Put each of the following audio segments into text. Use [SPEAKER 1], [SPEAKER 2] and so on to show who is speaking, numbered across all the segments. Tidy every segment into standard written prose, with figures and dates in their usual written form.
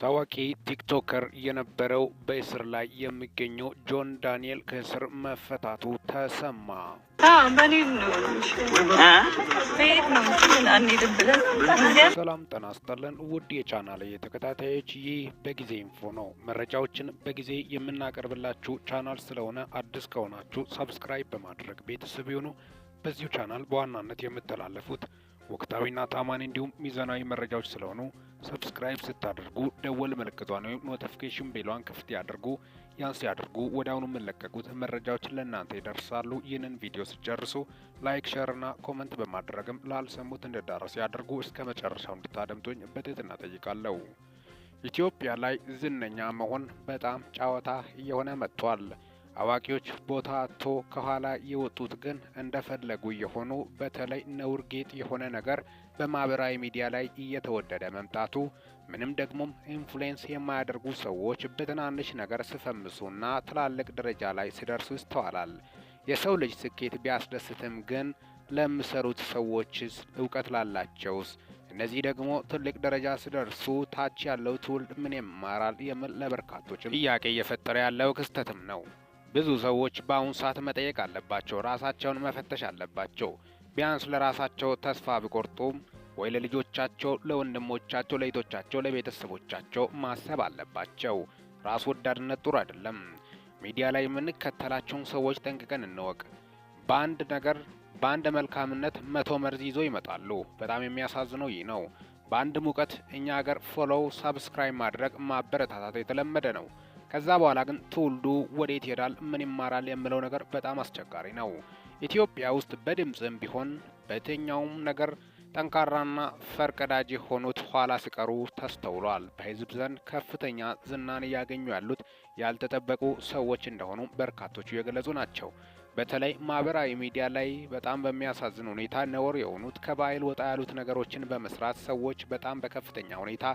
[SPEAKER 1] ታዋቂ ቲክቶከር የነበረው በእስር ላይ የሚገኘው ጆን ዳንኤል ከእስር መፈታቱ ተሰማ። ሰላም ጤና ይስጥልን ውድ የቻናሌ ተከታታዮች፣ ይህ በጊዜ ኢንፎ ነው። መረጃዎችን በጊዜ የምናቀርብላችሁ ቻናል ስለሆነ አዲስ ከሆናችሁ ሰብስክራይብ በማድረግ ቤተሰብ ይሁኑ። በዚሁ ቻናል በዋናነት የምተላለፉት ወቅታዊና ታማኒ እንዲሁም ሚዛናዊ መረጃዎች ስለሆኑ ሰብስክራይብ ስታደርጉ ደወል ምልክቷን ወይም ኖቲፊኬሽን ቤሏን ክፍት ያድርጉ። ያን ሲያደርጉ ወዲያውኑ የምንለቀቁት መረጃዎች ለእናንተ ይደርሳሉ። ይህንን ቪዲዮ ሲጨርሱ ላይክ፣ ሼር እና ኮመንት በማድረግም ላልሰሙት እንዲዳረስ ያድርጉ። እስከ መጨረሻው እንድታደምጡኝ በትህትና ጠይቃለሁ። ኢትዮጵያ ላይ ዝነኛ መሆን በጣም ጨዋታ እየሆነ መጥቷል። አዋቂዎች ቦታ አጥቶ ከኋላ የወጡት ግን እንደፈለጉ የሆኑ በተለይ ነውር ጌጥ የሆነ ነገር በማህበራዊ ሚዲያ ላይ እየተወደደ መምጣቱ ምንም ደግሞም ኢንፍሉዌንስ የማያደርጉ ሰዎች በትናንሽ ነገር ሲፈምሱና ትላልቅ ደረጃ ላይ ሲደርሱ ይስተዋላል። የሰው ልጅ ስኬት ቢያስደስትም ግን ለሚሰሩት ሰዎችስ እውቀት ላላቸውስ እነዚህ ደግሞ ትልቅ ደረጃ ሲደርሱ ታች ያለው ትውልድ ምን ይማራል የሚል ለበርካቶችም ጥያቄ እየፈጠረ ያለው ክስተትም ነው። ብዙ ሰዎች በአሁኑ ሰዓት መጠየቅ አለባቸው፣ ራሳቸውን መፈተሽ አለባቸው። ቢያንስ ለራሳቸው ተስፋ ቢቆርጡም ወይ ለልጆቻቸው፣ ለወንድሞቻቸው፣ ለእህቶቻቸው፣ ለቤተሰቦቻቸው ማሰብ አለባቸው። ራስ ወዳድነት ጥሩ አይደለም። ሚዲያ ላይ የምንከተላቸውን ሰዎች ጠንቅቀን እንወቅ። በአንድ መልካምነት 100 መርዝ ይዞ ይመጣሉ። በጣም የሚያሳዝነው ይህ ነው። በአንድ ሙቀት እኛ ሀገር ፎሎው፣ ሰብስክራይብ ማድረግ፣ ማበረታታት የተለመደ ነው። ከዛ በኋላ ግን ትውልዱ ወዴት ይሄዳል፣ ምን ይማራል የሚለው ነገር በጣም አስቸጋሪ ነው። ኢትዮጵያ ውስጥ በድምጽም ቢሆን በየትኛውም ነገር ጠንካራና ፈርቀዳጅ የሆኑት ኋላ ሲቀሩ ተስተውሏል። በሕዝብ ዘንድ ከፍተኛ ዝናን እያገኙ ያሉት ያልተጠበቁ ሰዎች እንደሆኑ በርካቶቹ የገለጹ ናቸው። በተለይ ማህበራዊ ሚዲያ ላይ በጣም በሚያሳዝን ሁኔታ ነውር የሆኑት ከባህል ወጣ ያሉት ነገሮችን በመስራት ሰዎች በጣም በከፍተኛ ሁኔታ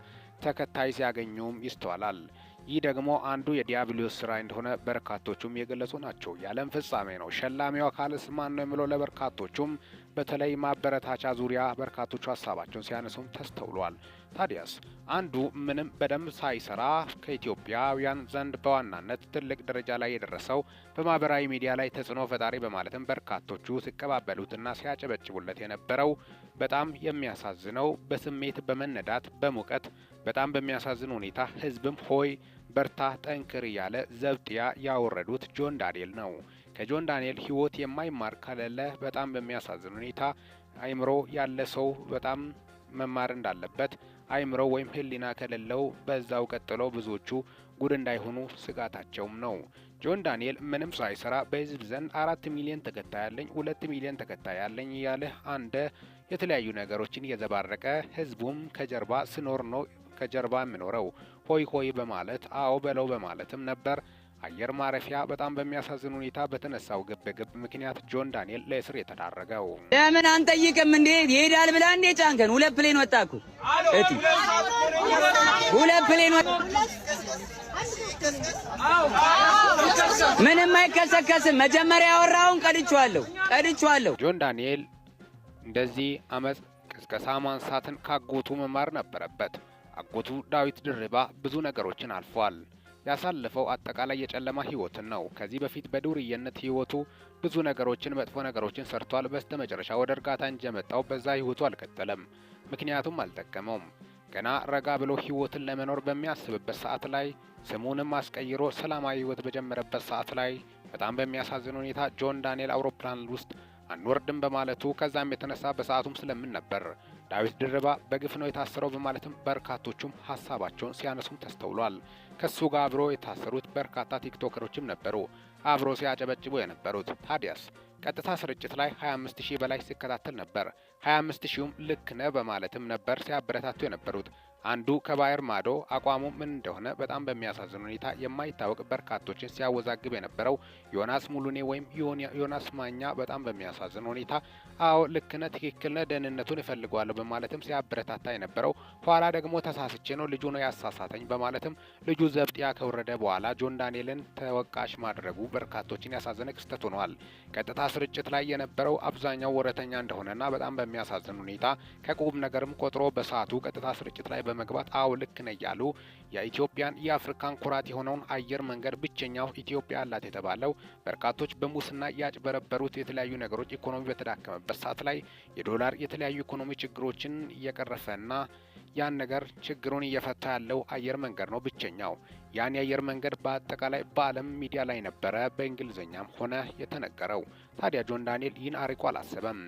[SPEAKER 1] ተከታይ ሲያገኙም ይስተዋላል። ይህ ደግሞ አንዱ የዲያብሎስ ስራ እንደሆነ በርካቶቹም የገለጹ ናቸው። የዓለም ፍጻሜ ነው፣ ሸላሚው አካልስ ማን ነው የሚለው ለበርካቶቹም በተለይ ማበረታቻ ዙሪያ በርካቶቹ ሀሳባቸውን ሲያነሱም ተስተውሏል። ታዲያስ አንዱ ምንም በደንብ ሳይሰራ ከኢትዮጵያውያን ዘንድ በዋናነት ትልቅ ደረጃ ላይ የደረሰው በማህበራዊ ሚዲያ ላይ ተጽዕኖ ፈጣሪ በማለትም በርካቶቹ ሲቀባበሉትና ሲያጨበጭቡለት የነበረው በጣም የሚያሳዝነው በስሜት በመነዳት በሙቀት በጣም በሚያሳዝን ሁኔታ ህዝብም ሆይ በርታ ጠንክር እያለ ዘብጥያ ያወረዱት ጆን ዳንኤል ነው። ከጆን ዳንኤል ህይወት የማይማር ከሌለ በጣም በሚያሳዝን ሁኔታ አይምሮ ያለ ሰው በጣም መማር እንዳለበት፣ አይምሮ ወይም ህሊና ከሌለው በዛው ቀጥሎ ብዙዎቹ ጉድ እንዳይሆኑ ስጋታቸውም ነው። ጆን ዳንኤል ምንም ሳይሰራ በህዝብ ዘንድ 4 ሚሊዮን ተከታይ ያለኝ 2 ሚሊዮን ተከታይ ያለኝ እያለ አንደ የተለያዩ ነገሮችን እየዘባረቀ ህዝቡም ከጀርባ ስኖር ነው ከጀርባ የሚኖረው ሆይ ሆይ በማለት አዎ በለው በማለትም ነበር። አየር ማረፊያ በጣም በሚያሳዝን ሁኔታ በተነሳው ግብግብ ምክንያት ጆን ዳንኤል ለእስር የተዳረገው።
[SPEAKER 2] ለምን አንጠይቅም እንዴ? ይሄዳል ብላ እንዴ ጫንከን? 2 ፕሌን ወጣኩ እቲ 2 ፕሌን ወጣ። ምንም አይከሰከስም። መጀመሪያ ያወራውን ቀድቼዋለሁ።
[SPEAKER 1] ጆን ዳንኤል እንደዚህ አመጽ ቅስቀሳ ማንሳትን ካጎቱ መማር ነበረበት። አጎቱ ዳዊት ድርባ ብዙ ነገሮችን አልፏል። ያሳለፈው አጠቃላይ የጨለማ ህይወትን ነው። ከዚህ በፊት በዱርዬነት ህይወቱ ብዙ ነገሮችን መጥፎ ነገሮችን ሰርቷል። በስተመጨረሻ ወደ እርጋታ እንጂ የመጣው በዛ ህይወቱ አልቀጠለም። ምክንያቱም አልጠቀመውም። ገና ረጋ ብሎ ህይወትን ለመኖር በሚያስብበት ሰዓት ላይ ስሙንም አስቀይሮ ሰላማዊ ህይወት በጀመረበት ሰዓት ላይ በጣም በሚያሳዝን ሁኔታ ጆን ዳንኤል አውሮፕላን ውስጥ አንወርድም በማለቱ ከዛም የተነሳ በሰዓቱም ስለምን ነበር ዳዊት ድርባ በግፍ ነው የታሰረው በማለትም በርካቶቹም ሀሳባቸውን ሲያነሱም ተስተውሏል። ከሱ ጋር አብሮ የታሰሩት በርካታ ቲክቶከሮችም ነበሩ አብሮ ሲያጨበጭቡ የነበሩት። ታዲያስ ቀጥታ ስርጭት ላይ 25000 በላይ ሲከታተል ነበር። 25000ም ልክ ነህ በማለትም ነበር ሲያበረታቱ የነበሩት። አንዱ ከባህር ማዶ አቋሙ ምን እንደሆነ በጣም በሚያሳዝን ሁኔታ የማይታወቅ በርካቶችን ሲያወዛግብ የነበረው ዮናስ ሙሉኔ ወይም ዮናስ ማኛ በጣም በሚያሳዝን ሁኔታ አዎ ልክ ነህ፣ ትክክል ነህ፣ ደህንነቱን እፈልገዋለሁ በማለትም ሲያበረታታ የነበረው ኋላ ደግሞ ተሳስቼ ነው ልጁ ነው ያሳሳተኝ በማለትም ልጁ ዘብጥያ ከወረደ በኋላ ጆን ዳንኤልን ተወቃሽ ማድረጉ በርካቶችን ያሳዘነ ክስተት ሆኗል። ቀጥታ ስርጭት ላይ የነበረው አብዛኛው ወረተኛ እንደሆነና በጣም በሚያሳዝን ሁኔታ ከቁም ነገርም ቆጥሮ በሰዓቱ ቀጥታ ስርጭት ላይ በመግባት አው ልክ ነው እያሉ የኢትዮጵያን የአፍሪካን ኩራት የሆነውን አየር መንገድ ብቸኛው ኢትዮጵያ አላት የተባለው በርካቶች በሙስና ያጭበረበሩት የተለያዩ ነገሮች ኢኮኖሚ በተዳከመበት ሰዓት ላይ የዶላር የተለያዩ ኢኮኖሚ ችግሮችን እየቀረፈና ያን ነገር ችግሩን እየፈታ ያለው አየር መንገድ ነው ብቸኛው። ያን የአየር መንገድ በአጠቃላይ በዓለም ሚዲያ ላይ ነበረ በእንግሊዝኛም ሆነ የተነገረው። ታዲያ ጆን ዳንኤል ይህን አርቆ አላሰበም።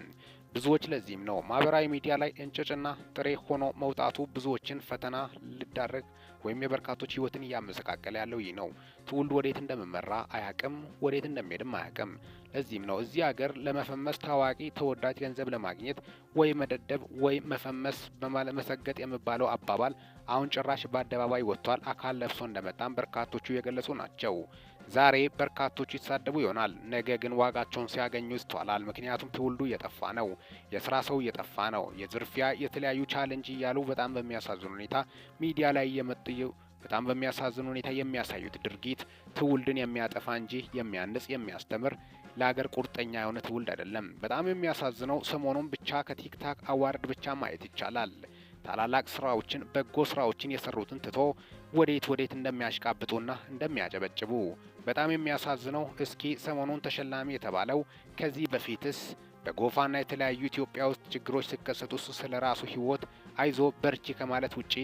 [SPEAKER 1] ብዙዎች ለዚህም ነው ማህበራዊ ሚዲያ ላይ እንጭጭና ጥሬ ሆኖ መውጣቱ ብዙዎችን ፈተና ሊዳረግ ወይም የበርካቶች ህይወትን እያመሰቃቀለ ያለው ይህ ነው። ትውልድ ወዴት እንደሚመራ አያቅም፣ ወዴት እንደሚሄድም አያቅም። ለዚህም ነው እዚህ ሀገር ለመፈመስ ታዋቂ ተወዳጅ ገንዘብ ለማግኘት ወይ መደደብ ወይ መፈመስ በማለመሰገጥ የሚባለው አባባል አሁን ጭራሽ በአደባባይ ወጥቷል። አካል ለብሶ እንደመጣም በርካቶቹ የገለጹ ናቸው። ዛሬ በርካቶች ይሳደቡ ይሆናል፣ ነገ ግን ዋጋቸውን ሲያገኙ ይስተዋላል። ምክንያቱም ትውልዱ እየጠፋ ነው፣ የስራ ሰው እየጠፋ ነው። የዝርፊያ የተለያዩ ቻሌንጅ እያሉ በጣም በሚያሳዝን ሁኔታ ሚዲያ ላይ እየመጡ በጣም በሚያሳዝን ሁኔታ የሚያሳዩት ድርጊት ትውልድን የሚያጠፋ እንጂ የሚያንጽ የሚያስተምር ለሀገር ቁርጠኛ የሆነ ትውልድ አይደለም። በጣም የሚያሳዝነው ሰሞኑን ብቻ ከቲክታክ አዋርድ ብቻ ማየት ይቻላል። ታላላቅ ስራዎችን በጎ ስራዎችን የሰሩትን ትቶ ወዴት እንደሚያሽቃብጡና እንደሚያጨበጭቡ በጣም የሚያሳዝነው እስኪ ሰሞኑን ተሸላሚ የተባለው ከዚህ በፊትስ በጎፋና የተለያዩ ኢትዮጵያ ውስጥ ችግሮች ሲከሰቱ ስለ ራሱ ህይወት አይዞ በርቺ ከማለት ውጪ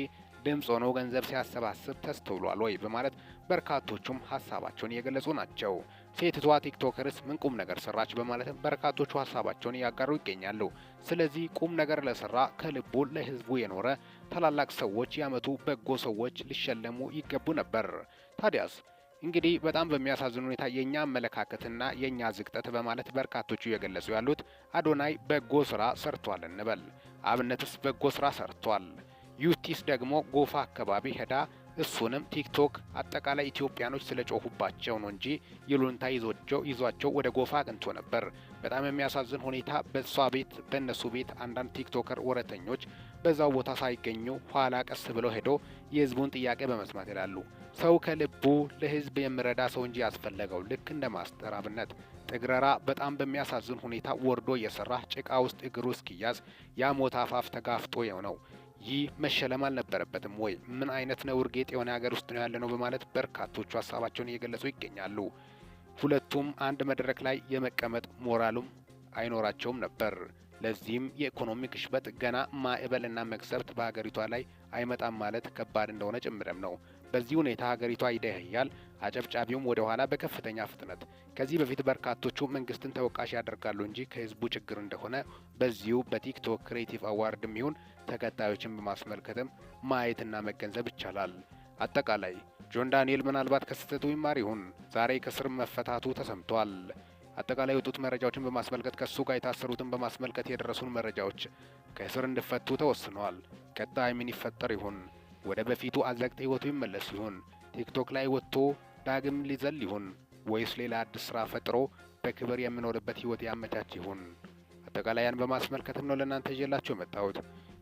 [SPEAKER 1] ድምጽ ሆኖ ገንዘብ ሲያሰባስብ ተስተውሏል ወይ በማለት በርካቶቹም ሀሳባቸውን እየገለጹ ናቸው። ሴትቷ ቲክቶከርስ ምን ቁም ነገር ሰራች በማለት በርካቶቹ ሀሳባቸውን እያጋሩ ይገኛሉ። ስለዚህ ቁም ነገር ለሰራ ከልቡ ለህዝቡ የኖረ ታላላቅ ሰዎች የዓመቱ በጎ ሰዎች ሊሸለሙ ይገቡ ነበር። ታዲያስ እንግዲህ በጣም በሚያሳዝን ሁኔታ የኛ አመለካከትና የኛ ዝቅጠት በማለት በርካቶቹ እየገለጹ ያሉት አዶናይ በጎ ስራ ሰርቷል እንበል። አብነትስ በጎ ስራ ሰርቷል። ዩቲስ ደግሞ ጎፋ አካባቢ ሄዳ እሱንም ቲክቶክ አጠቃላይ ኢትዮጵያኖች ስለጮሁባቸው ነው እንጂ ይሉንታ ይዟቸው ወደ ጎፋ አቅንቶ ነበር። በጣም የሚያሳዝን ሁኔታ በሷ ቤት በእነሱ ቤት አንዳንድ ቲክቶከር ወረተኞች በዛው ቦታ ሳይገኙ ኋላ ቀስ ብለው ሄዶ የህዝቡን ጥያቄ በመስማት ይላሉ። ሰው ከልቡ ለህዝብ የሚረዳ ሰው እንጂ ያስፈለገው ልክ እንደ ማስተር አብነት ጥግረራ በጣም በሚያሳዝን ሁኔታ ወርዶ እየሰራ ጭቃ ውስጥ እግሩ እስኪያዝ ያ ሞት አፋፍ ተጋፍጦ ነው። ይህ መሸለም አልነበረበትም ወይ? ምን አይነት ነውር ጌጥ የሆነ ሀገር ውስጥ ነው ያለነው በማለት በርካቶቹ ሀሳባቸውን እየገለጹ ይገኛሉ። ሁለቱም አንድ መድረክ ላይ የመቀመጥ ሞራሉም አይኖራቸውም ነበር። ለዚህም የኢኮኖሚ ግሽበት ገና ማዕበልና መቅሰፍት በሀገሪቷ ላይ አይመጣም ማለት ከባድ እንደሆነ ጭምርም ነው። በዚህ ሁኔታ ሀገሪቷ ይደህያል፣ አጨብጫቢውም ወደ ኋላ በከፍተኛ ፍጥነት። ከዚህ በፊት በርካቶቹ መንግስትን ተወቃሽ ያደርጋሉ እንጂ ከህዝቡ ችግር እንደሆነ በዚሁ በቲክቶክ ክሬቲቭ አዋርድም ይሁን ተከታዮችን በማስመልከትም ማየትና መገንዘብ ይቻላል። አጠቃላይ ጆን ዳንኤል ምናልባት ከስህተቱ ይማር ይሁን ዛሬ ከስር መፈታቱ ተሰምቷል። አጠቃላይ የወጡት መረጃዎችን በማስመልከት ከሱ ጋር የታሰሩትን በማስመልከት የደረሱን መረጃዎች ከእስር እንዲፈቱ ተወስነዋል። ቀጣይ ምን ይፈጠር ይሆን? ወደ በፊቱ አዘቅት ህይወቱ ይመለስ ይሆን? ቲክቶክ ላይ ወጥቶ ዳግም ሊዘል ይሆን? ወይስ ሌላ አዲስ ስራ ፈጥሮ በክብር የሚኖርበት ህይወት ያመቻች ይሆን? አጠቃላይ ያን በማስመልከትም ነው ለእናንተ ይዤላችሁ የመጣሁት።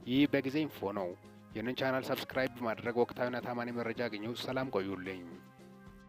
[SPEAKER 1] ይህ በጊዜ ኢንፎ ነው። ይህንን ቻናል ሰብስክራይብ በማድረግ ወቅታዊና ታማኝ መረጃ አግኙ። ሰላም ቆዩልኝ።